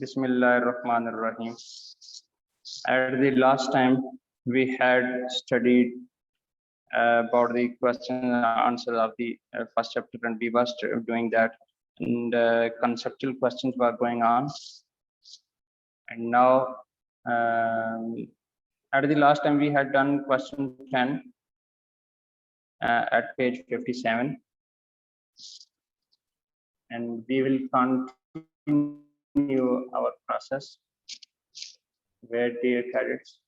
Bismillahirrahmanirrahim. At the last time, we had studied about the question and answer of the first chapter, and we were doing that, and conceptual questions were going on. And now, at the last time, we had done question 10 at page 57, and we will continue our process. Where dear cadets?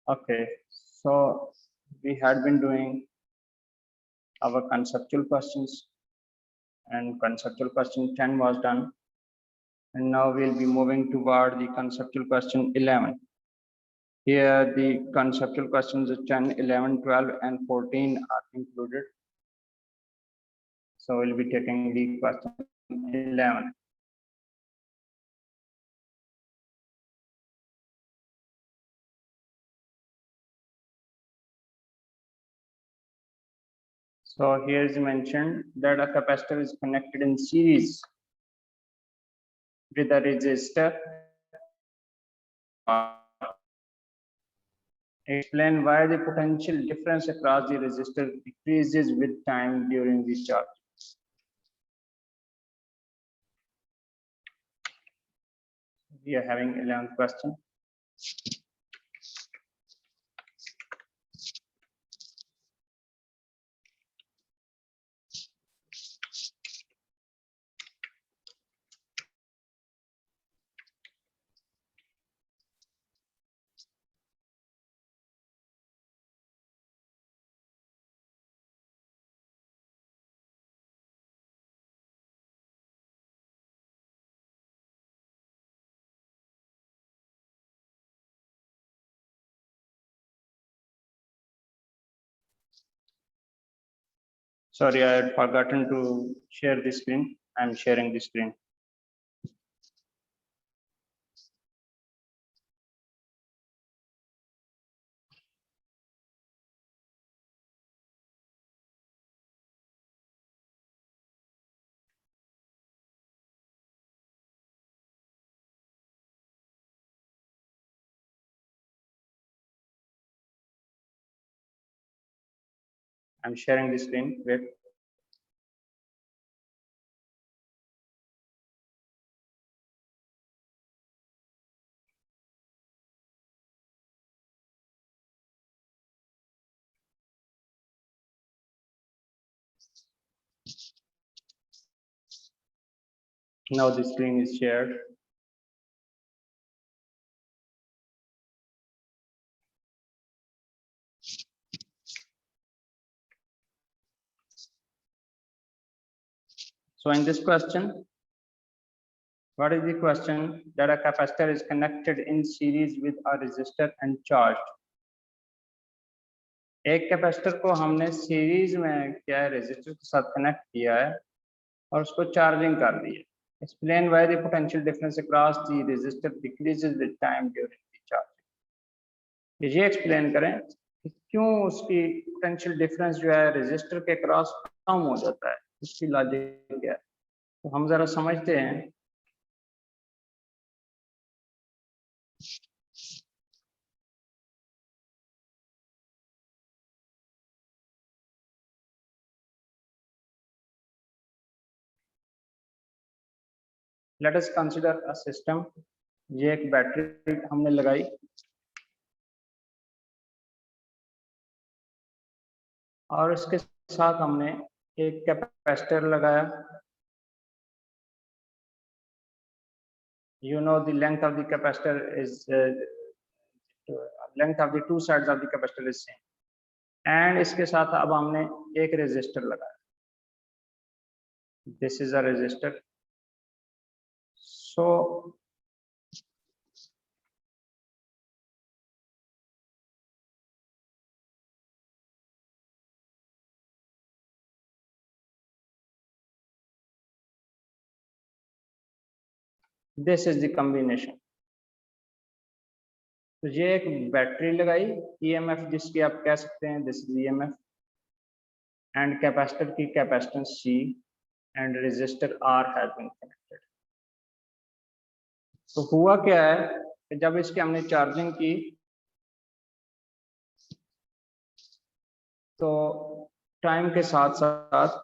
Okay, so we had been doing our conceptual questions, and conceptual question 10 was done, and now we'll be moving toward the conceptual question 11. Here the conceptual questions 10, 11, 12 and 14 are included. So we'll be taking the question 11. So here is mentioned that a capacitor is connected in series with a resistor. Explain why the potential difference across the resistor decreases with time during the charge. We are having 11th question. Sorry, I had forgotten to share the screen. I'm sharing the screen. I'm sharing the screen. Wait. Now the screen is shared. So in this question, what is the question? That a capacitor is connected in series with a resistor and charged. एक capacitor को हमने series में क्या है resistor के साथ connect किया है और उसको चार्जिंग कर दी है. Explain why the potential difference across the resistor decreases with time during the charging. ये एक्सप्लेन करें कि क्यों उसकी पोटेंशियल डिफरेंस जो है रेजिस्टर के क्रॉस कम हो जाता है, उसकी लॉजिक क्या है. तो हम जरा समझते हैं. Let us consider a system. ये एक बैटरी हमने लगाई और इसके साथ हमने एक कैपेसिटर लगाया. You know the length of the capacitor is length of the two sides of the capacitor is same. And इसके साथ अब हमने एक रेजिस्टर लगाया. This is a resistor. So this is the combination. तो ये एक बैटरी लगाई, ईएमएफ जिसकी आप कह सकते हैं this is EMF, and capacitor की capacitance C and resistor R has been connected. तो हुआ क्या है कि जब इसकी हमने चार्जिंग की तो टाइम के साथ साथ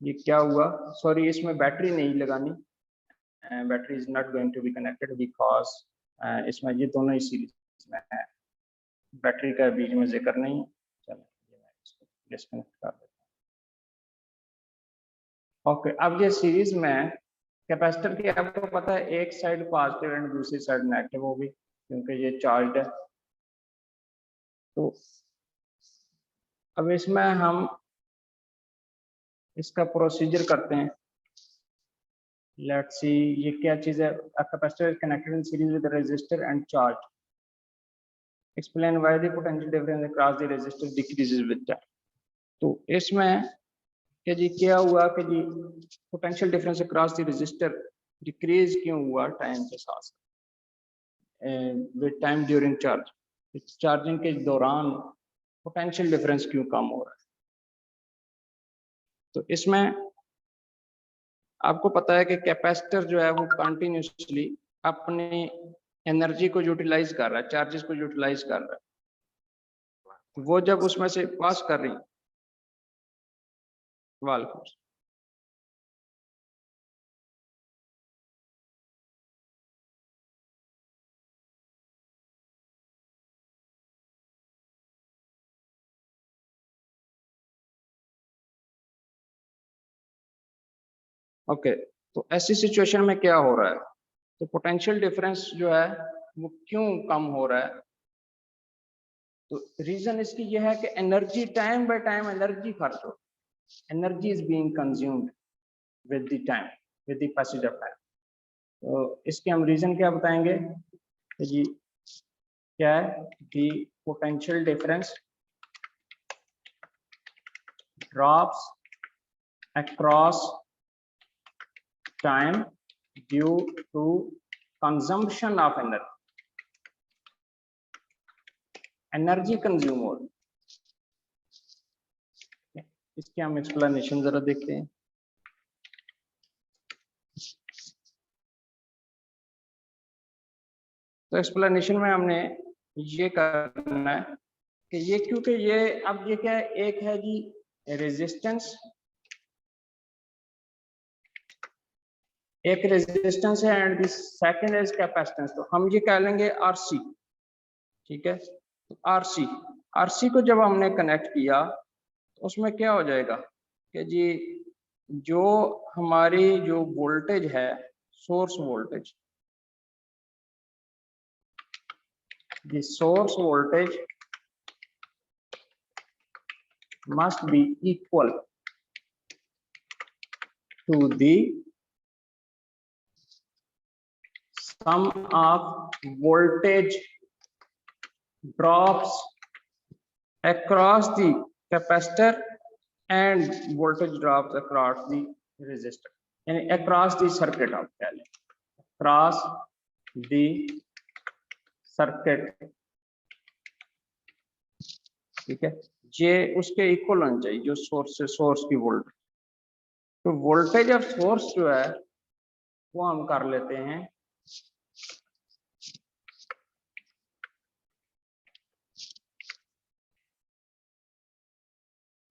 ये क्या हुआ, सॉरी इसमें बैटरी नहीं लगानी, battery is not going to be connected because इसमें ये दोनों ही सीरीज में है, बैटरी का बीच में जिक्र नहीं है। चलो डिस्कनेक्ट कर देते हैं। ओके, अब ये सीरीज में कैपेसिटर की आपको पता है एक साइड पॉजिटिव एंड दूसरी साइड नेगेटिव होगी क्योंकि ये चार्ज है। तो अब इसमें हम इसका प्रोसीजर करते हैं। लेट्स सी ये क्या चीज है, capacitor is connected in series with resistor and charge, explain why the potential difference across the resistor decreases with time. तो इसमें कि जी क्या हुआ कि जी potential difference across the resistor decrease क्यों हुआ टाइम के साथ with time during charge, charging के दौरान पोटेंशियल डिफरेंस क्यों कम हो रहा है। तो इसमें आपको पता है कि कैपेसिटर जो है वो कंटिन्यूसली अपनी एनर्जी को यूटिलाइज कर रहा है, चार्जेस को यूटिलाइज कर रहा है। वो जब उसमें से पास कर रही वाल फोर्स, ओके तो ऐसी सिचुएशन में क्या हो रहा है, तो पोटेंशियल डिफरेंस जो है वो क्यों कम हो रहा है। तो रीजन इसकी यह है कि energy time by time energy खर्च हो, energy is being consumed with the time, with the passage of time. तो इसके हम रीजन क्या बताएंगे तो जी क्या है, the potential difference drops across time due to consumption of energy, energy consume हो रही। इसके हम एक्सप्लेनेशन जरा देखते हैं। तो एक्सप्लेनेशन में हमने ये करना है कि ये क्योंकि ये अब ये क्या है, एक है जी रेजिस्टेंस, एक रेजिस्टेंस है and this second is capacitance. तो हम ये कह लेंगे आरसी, ठीक है। तो आरसी को जब हमने कनेक्ट किया तो उसमें क्या हो जाएगा कि जी जो हमारी जो वोल्टेज है source voltage, the source voltage must be equal to the sum of voltage drops across the capacitor and voltage drops across the resistor, यानी across the circuit आप कह लें, across the सर्किट, ठीक है। ये उसके इक्वल होना चाहिए जो सोर्स से सोर्स की वोल्टेज। तो वोल्टेज ऑफ सोर्स जो है वो हम कर लेते हैं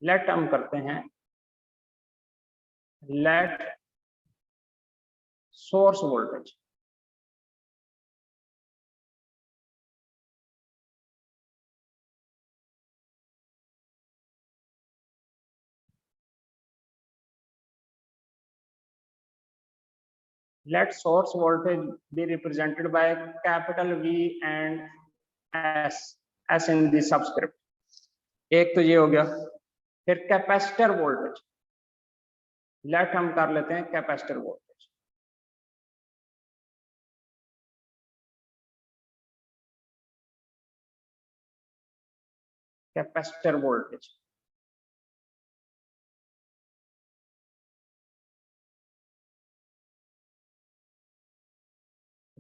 लेट, हम करते हैं let source voltage let source voltage be represented by capital V and S in the subscript। एक तो ये हो गया। फिर कैपेसिटर वोल्टेज, लेट हम कर लेते हैं capacitor voltage, capacitor voltage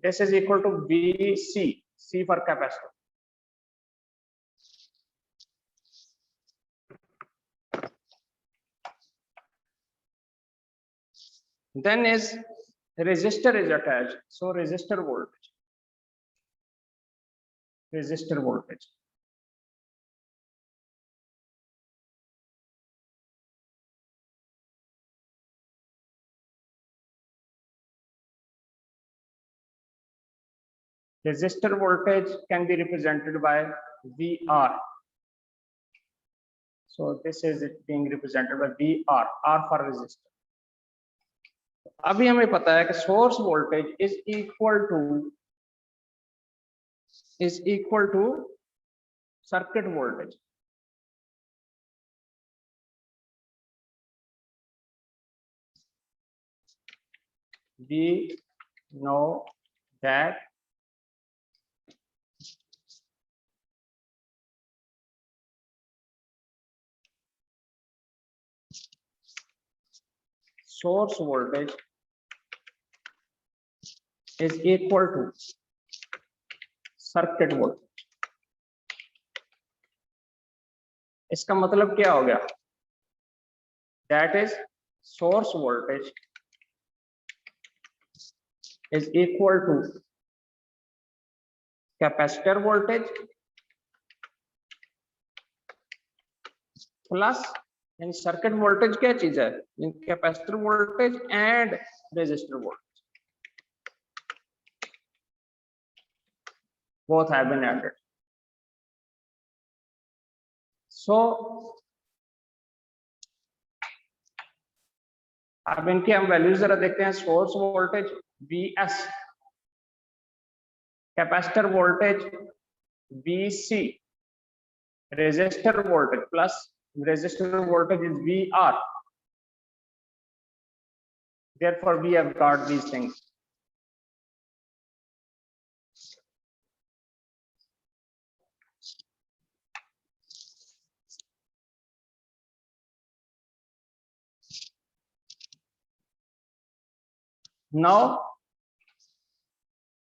This is equal to VC, C for capacitor. Then is resistor is attached, so resistor voltage. Resistor voltage. Resistor voltage can be represented by VR. So this is it being represented by VR, R for resistor. अभी हमें पता है कि source voltage is equal to circuit voltage. We know that source voltage is equal to circuit voltage. इसका मतलब क्या हो गया? That is source voltage is equal to capacitor voltage plus यानी सर्किट वोल्टेज क्या चीज है? Capacitor voltage and resistor voltage both have been added. So अब इनकी हम वैल्यूज जरा देखते हैं. Source voltage Vs, capacitor voltage Vc, resistor voltage plus resistor voltage is VR. Therefore we have got these things. Now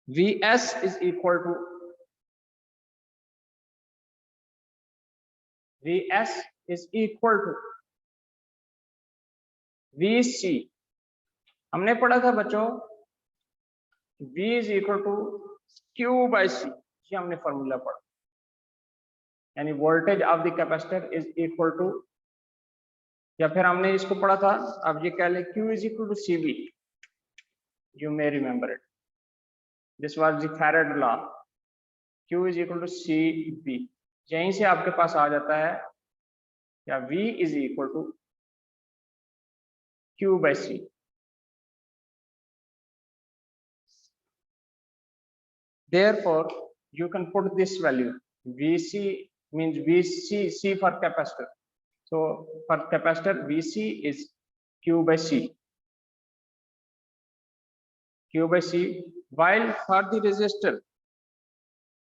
Vs is equal to Vc. हमने पढ़ा था बच्चों V is equal to Q by C. ये हमने formula पढ़ा. यानी voltage of the capacitor is equal to, या फिर हमने इसको पढ़ा था, अब ये कह ले Q is equal to CV. You may remember it. This was the Farad law. Q is equal to CV. यहीं से आपके पास आ जाता है या V is equal to Q by C. Therefore, you can put this value. Vc means Vc, C for capacitor. So for capacitor, Vc is Q by C. Q by C. While for the resistor,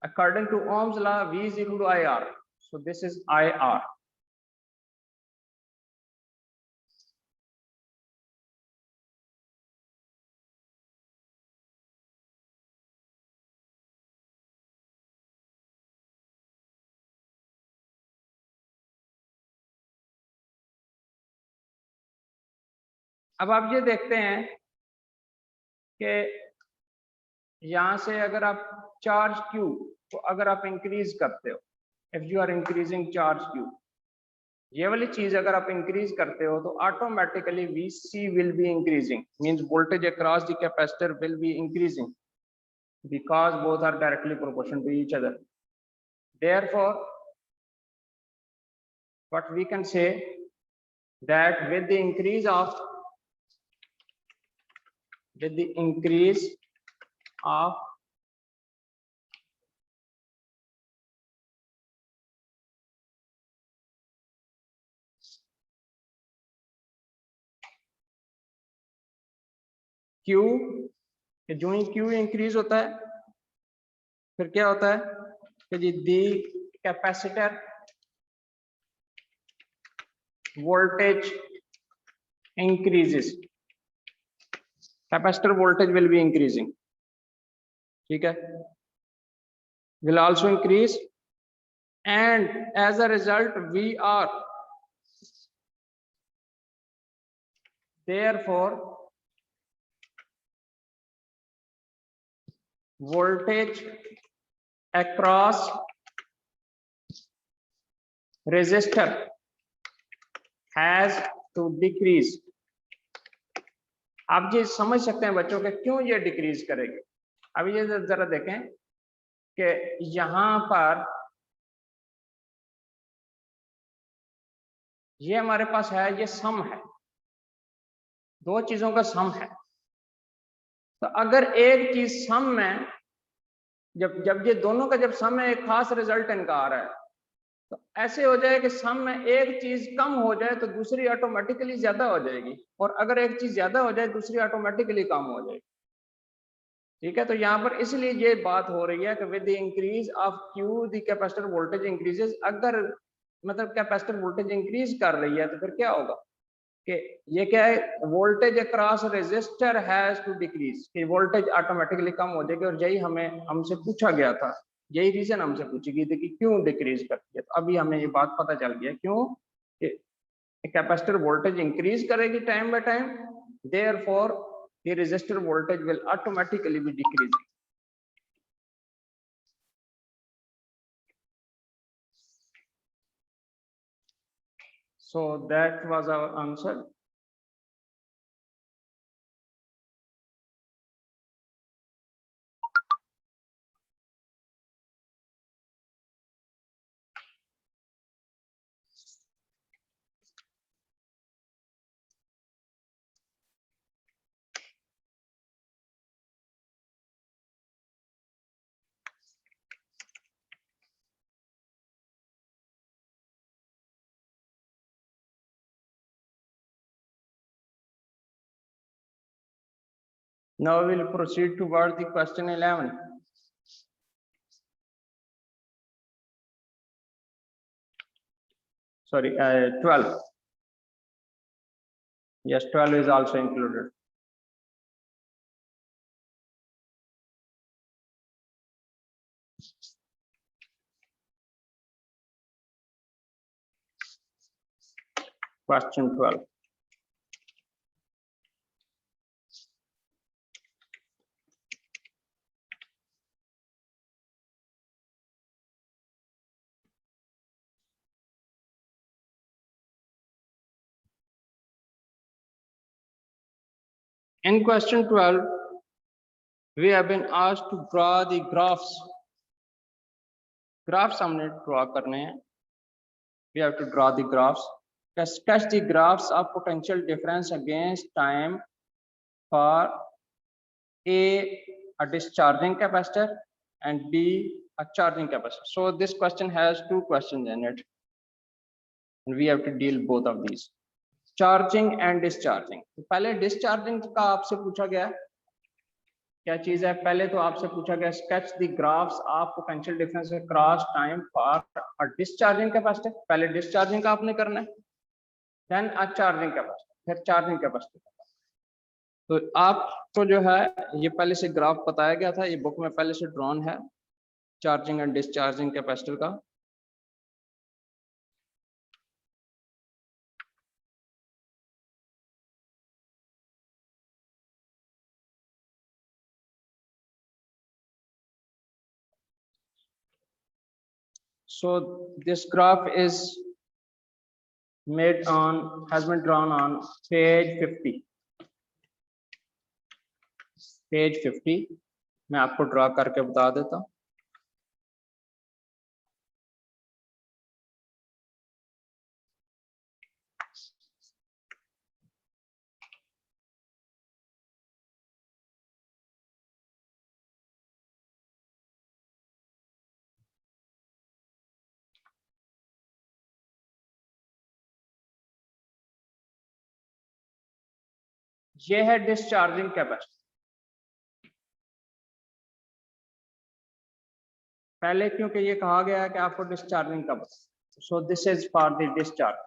according to Ohm's law, V is equal to IR. So this is IR. अब आप ये देखते हैं कि यहां से अगर आप चार्ज Q को अगर आप इंक्रीज करते हो, if you are increasing charge Q, ये वाली चीज अगर आप इंक्रीज करते हो तो automatically Vc will be increasing, means voltage across the capacitor will be increasing because both are directly proportional to each other. Therefore, what we can say that with the increase of Q, जो ही Q increase होता है फिर क्या होता है कि जी the capacitor voltage increases, capacitor voltage will be increasing. ठीक है, will also increase, and as a result we are therefore voltage across resistor has to decrease। आप ये समझ सकते हैं बच्चों के क्यों ये डिक्रीज करेगी। अभी ये जरा देखें कि यहां पर ये हमारे पास है, ये सम है, दो चीजों का सम है। तो अगर एक चीज सम में जब जब ये दोनों का जब सम में एक खास रिजल्ट इनका आ रहा है, तो ऐसे हो जाए कि सम में एक चीज कम हो जाए तो दूसरी ऑटोमेटिकली ज्यादा हो जाएगी, और अगर एक चीज ज्यादा हो जाए दूसरी ऑटोमेटिकली कम हो जाएगी। ठीक है, तो यहाँ पर इसलिए ये बात हो रही है कि with the increase of Q the capacitor voltage increases. अगर मतलब कैपेसिटर वोल्टेज इंक्रीज कर रही है तो फिर क्या होगा कि ये क्या है, voltage across resistor has to decrease, कि वोल्टेज ऑटोमेटिकली कम हो जाएगी। और यही हमसे पूछा गया था, यही रीजन हमसे पूछी गई थी कि क्यों डिक्रीज करती है। तो अभी हमें ये बात पता चल गया क्यों, कैपेसिटर वोल्टेज इंक्रीज करेगी time by time, therefore the resistor voltage will automatically be decreasing। So that was our answer। Now we will proceed toward the question 11। Sorry, 12। Yes, 12 is also included। Question 12। In question 12, we have been asked to draw the graphs। Graphs हमने draw करने हैं। We have to draw the graphs। Sketch the graphs of potential difference against time for a discharging capacitor and B a charging capacitor। So this question has two questions in it, and we have to deal both of these, charging and discharging. तो पहले discharging का आपसे पूछा गया क्या चीज है, पहले तो आपसे पूछा गया sketch the graphs of potential difference across time for a discharging capacitor. पहले डिस्चार्जिंग का आपने करना है, देन अ चार्जिंग कैपेसिटर, फिर चार्जिंग कैपेसिटर। तो आपको जो है ये पहले से ग्राफ बताया गया था, ये बुक में पहले से ड्रॉन है चार्जिंग एंड डिस्चार्जिंग कैपेसिटर का। So this graph is has been drawn on page 50। Page 50 मैं आपको ड्रा करके बता देता हूं। ये है डिस्चार्जिंग कैपेसिटर। पहले क्योंकि ये कहा गया है कि आपको डिस्चार्जिंग का बता, so this is for the discharge.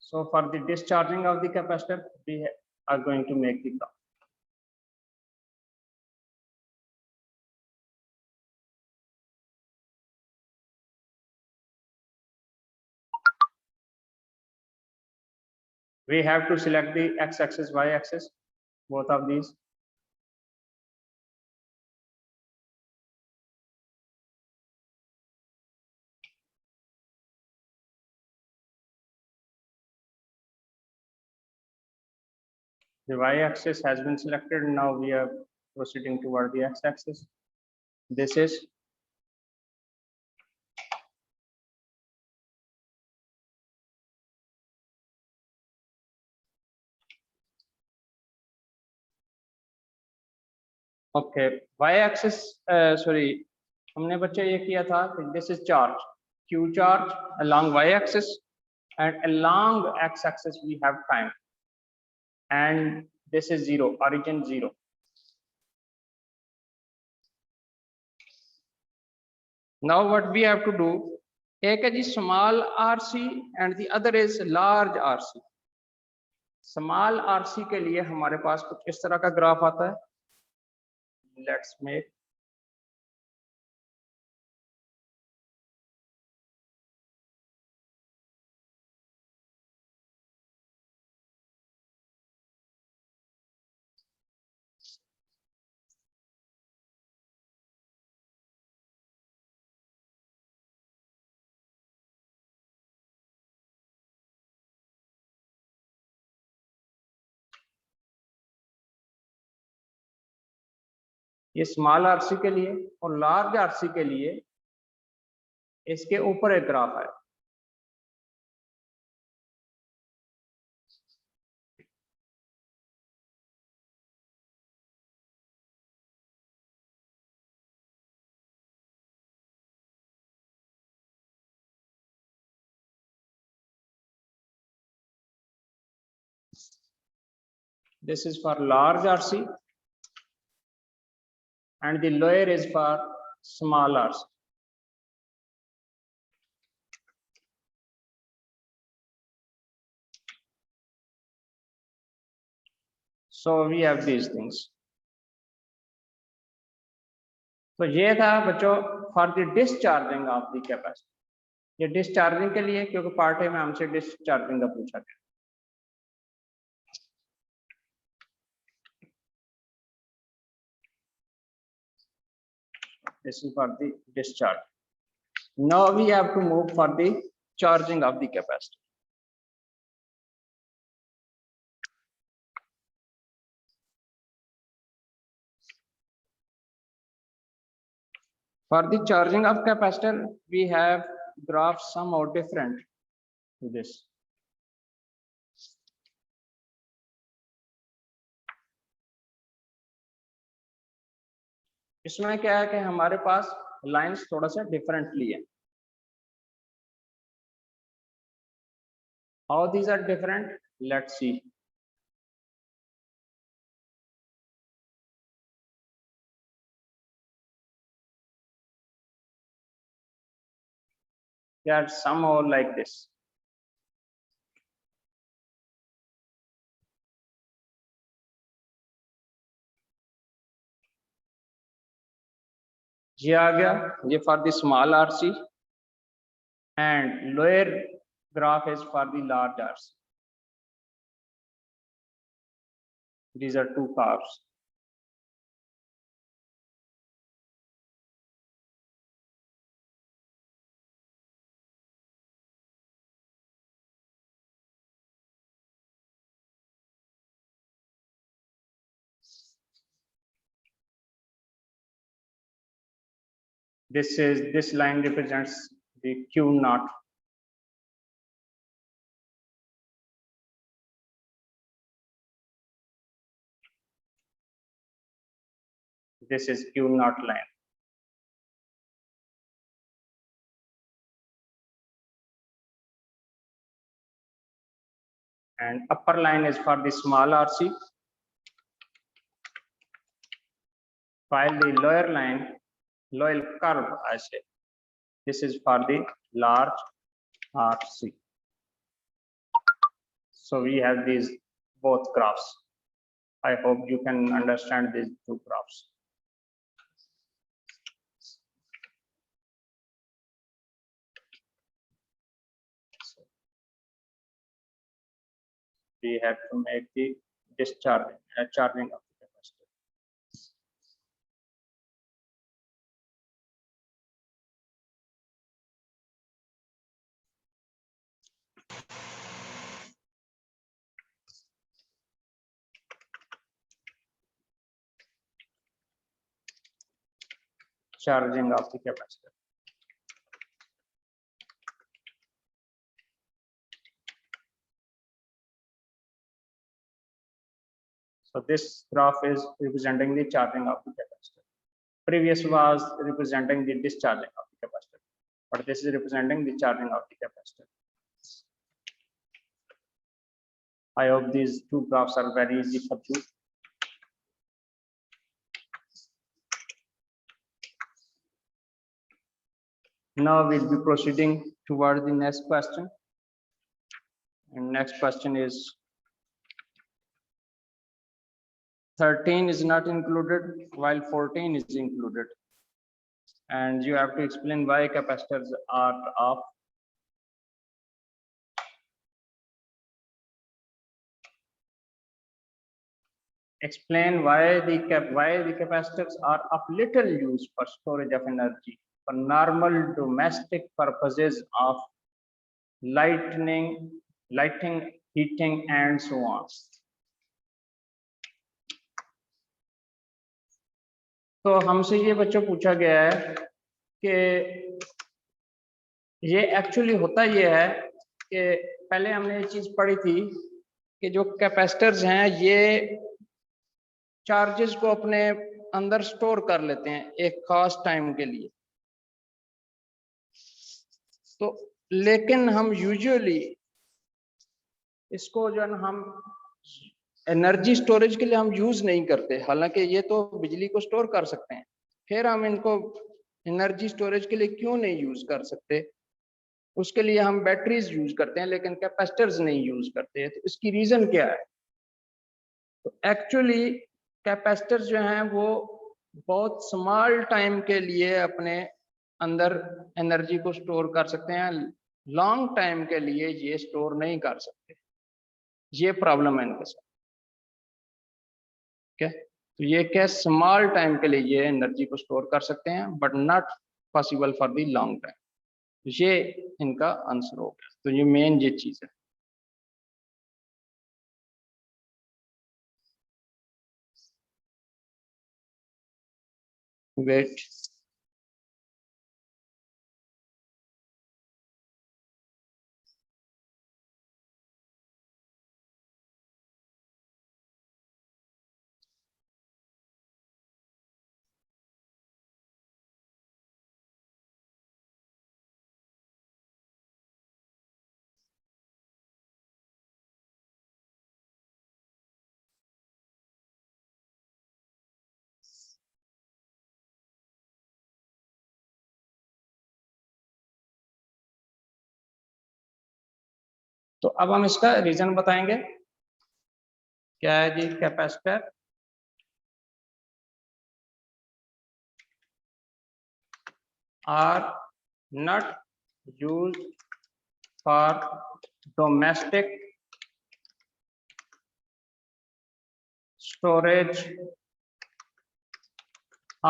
So for the discharging of the capacitor, we are going to make the graph. We have to select the x-axis, y-axis, both of these. The y-axis has been selected. Now we are proceeding toward the x-axis. This is okay. Y-axis, sorry, हमने बच्चे ये किया था कि this is charge, Q charge along y-axis, and along x-axis we have time, and this is 0, origin 0. Now what we have to do, एक है जी small RC and the other is large RC. Small RC के लिए हमारे पास कुछ इस तरह का graph आता है. Let's make ये स्मॉल आरसी के लिए और लार्ज आरसी के लिए इसके ऊपर एक ग्राफ है. This is for large RC and the lower is for small RC. So we have these things. तो ये था बच्चों for the discharging of the capacitor. ये डिस्चार्जिंग के लिए, क्योंकि पार्ट ए में हमसे डिस्चार्जिंग का पूछा गया. This is for the discharge. Now we have to move for the charging of the capacitor. For the charging of capacitor, we have graphs somehow different to this. इसमें क्या है कि हमारे पास लाइंस थोड़ा सा डिफरेंटली है. How these are different? Let's see. They are somehow like this. ये आ गया, ये for the small RC and lower graph is for the large RC. These are two curves. This line represents the Q naught. This is Q naught line. And upper line is for the small RC, while the lower line, lower curve I say, this is for the large RC. So we have these both graphs. I hope you can understand these two graphs. We have to make the discharging, charging of the capacitor. Charging of the capacitor. So this graph is representing the charging of the capacitor. Previous was representing the discharging of the capacitor, but this is representing the charging of the capacitor. I hope these two graphs are very easy for you. Now we'll be proceeding toward the next question. And next question is 13 is not included while 14 is included. And you have to explain why capacitors are off. Explain why the capacitors are of little use for storage of energy for normal domestic purposes of lighting, heating, and so on. तो हमसे ये बच्चों पूछा गया है कि ये actually होता ये है कि पहले हमने ये चीज पढ़ी थी कि जो कैपेसिटर्स हैं ये चार्जेस को अपने अंदर स्टोर कर लेते हैं एक खास टाइम के लिए। तो लेकिन हम यूजुअली इसको जो है हम एनर्जी स्टोरेज के लिए हम यूज नहीं करते, हालांकि ये तो बिजली को स्टोर कर सकते हैं। फिर हम इनको एनर्जी स्टोरेज के लिए क्यों नहीं यूज कर सकते? उसके लिए हम बैटरीज यूज करते हैं लेकिन कैपेसिटर्स नहीं यूज करते। तो इसकी रीजन क्या है? तो एक्चुअली कैपेसिटर्स जो हैं वो बहुत स्मॉल टाइम के लिए अपने अंदर एनर्जी को स्टोर कर सकते हैं, लॉन्ग टाइम के लिए ये स्टोर नहीं कर सकते। ये प्रॉब्लम है इनके साथ। क्या तो ये क्या स्मॉल टाइम के लिए ये एनर्जी को स्टोर कर सकते हैं but not possible for the long time. ये इनका आंसर हो गया। तो ये मेन ये चीज है। वेट तो अब हम इसका रीजन बताएंगे। क्या है जी? Capacitor are not use for domestic storage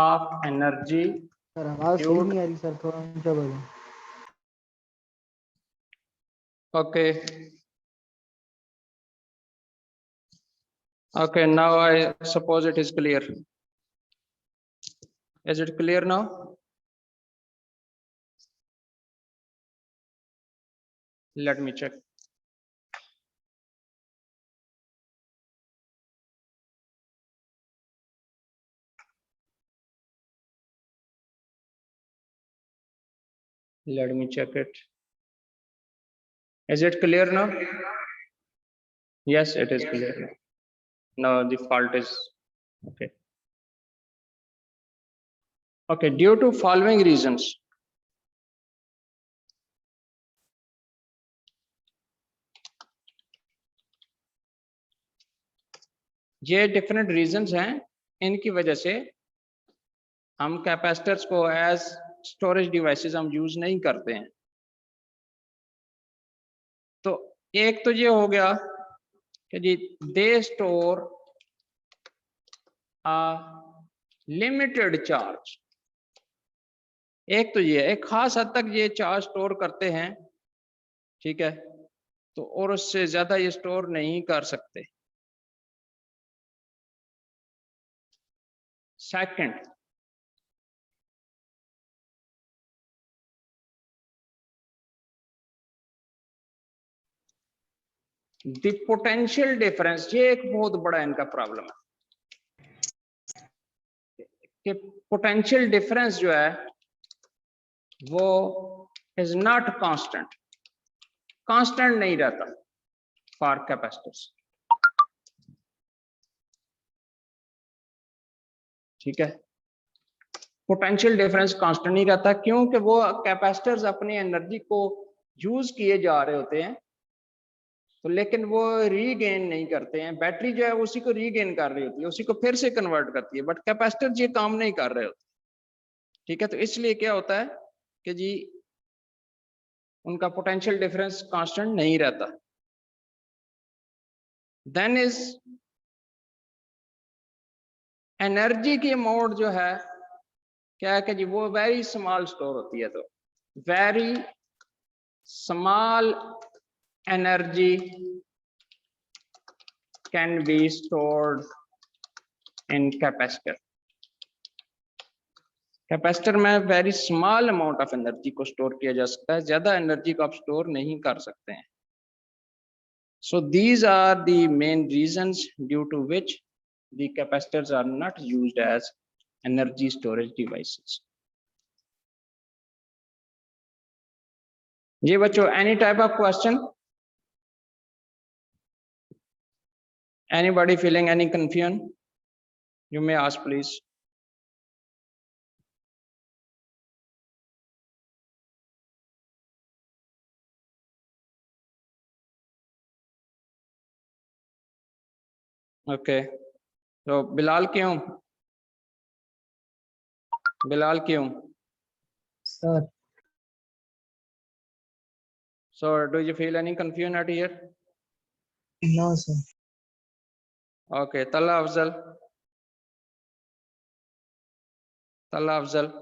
of energy. Sir आवाज सही नहीं आ रही सर, थोड़ा ऊंचा बोलो। Okay. Okay, now I suppose it is clear. Is it clear now? Let me check. Let me check it. Is it clear now? Yes, it is clear now. Now the fault is okay. Okay, due to following reasons. ये different reasons हैं, इनकी वजह से हम capacitors को as storage devices हम use नहीं करते हैं। तो एक तो ये हो गया कि जी they store a limited charge. एक तो ये एक खास हद तक ये चार्ज स्टोर करते हैं, ठीक है, तो और उससे ज्यादा ये स्टोर नहीं कर सकते। सेकंड, द पोटेंशियल डिफरेंस, ये एक बहुत बड़ा इनका प्रॉब्लम है कि पोटेंशियल डिफरेंस जो है वो इज नॉट कांस्टेंट, कांस्टेंट नहीं रहता फॉर कैपेसिटर्स, ठीक है। पोटेंशियल डिफरेंस कांस्टेंट नहीं रहता क्योंकि वो कैपेसिटर्स अपनी एनर्जी को यूज किए जा रहे होते हैं, तो लेकिन वो रीगेन नहीं करते हैं। बैटरी जो है उसी को रीगेन कर रही होती है, उसी को फिर से कन्वर्ट करती है, बट कैपेसिटर ये काम नहीं कर रहे होते, ठीक है। तो इसलिए क्या होता है कि जी उनका पोटेंशियल डिफरेंस कांस्टेंट नहीं रहता। देन इज एनर्जी की अमाउंट जो है क्या है कि जी वो वेरी स्मॉल स्टोर होती है, तो very small energy can be stored in capacitor. Capacitor में very small amount of energy को स्टोर किया जा सकता है, ज्यादा एनर्जी को आप स्टोर नहीं कर सकते हैं। So these are the main reasons due to which the capacitors are not used as energy storage devices. जी बच्चों, any type of question, anybody feeling any confusion, you may ask please. Okay, so Bilal क्यों, Bilal क्यों? Sir So do you feel any confusion at here? No sir. Okay, Talla Afzal, Talla Afzal,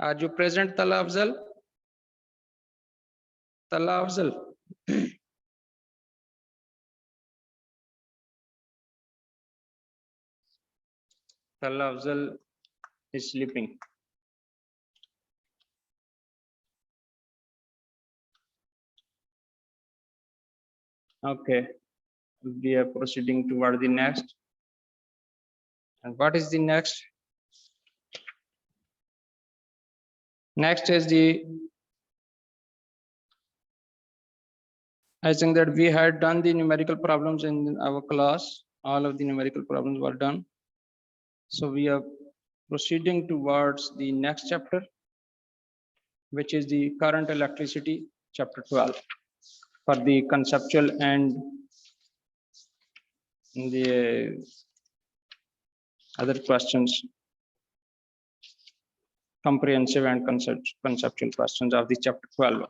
are you present? Talla Afzal, Talla Afzal. Talla Afzal is sleeping. Okay, we are proceeding toward the next. And what is the next? Next is the, I think that we had done the numerical problems in our class. All of the numerical problems were done. So we are proceeding towards the next chapter, which is the current electricity, chapter 12, for the conceptual and the other questions, comprehensive and conceptual questions of the chapter 12.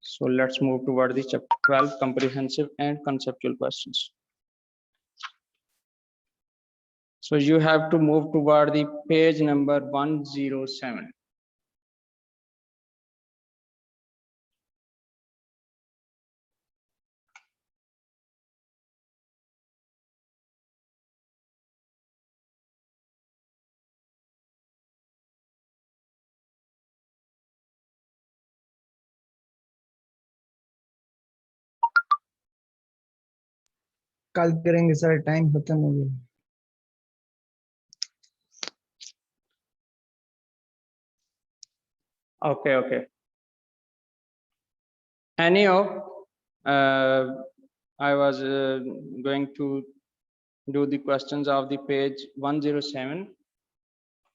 So let's move toward the chapter 12, comprehensive and conceptual questions. So you have to move toward the page number 107. कल करेंगे sir, time खत्म हो गया। Okay, okay. Anyhow, I was going to do the questions of the page 107,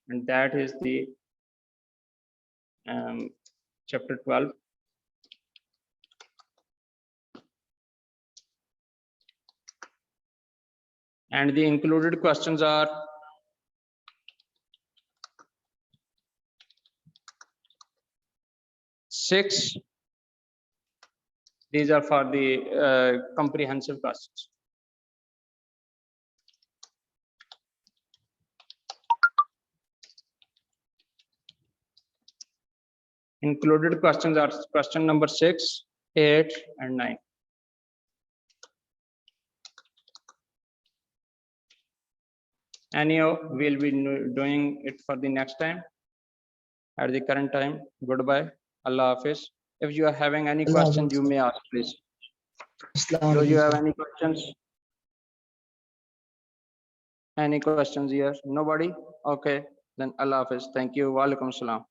and that is the chapter 12. And the included questions are six. These are for the comprehensive questions. Included questions are question number 6, 8, and 9. Anyhow, we'll be doing it for the next time. At the current time, goodbye. Allah Hafiz. If you are having any Allah questions, you Hafiz. may ask, please. Assalamu Do you alaikum, have sir. any questions? Any questions here? Nobody? Okay. Then Allah Hafiz. Thank you. Wa alaikum salam.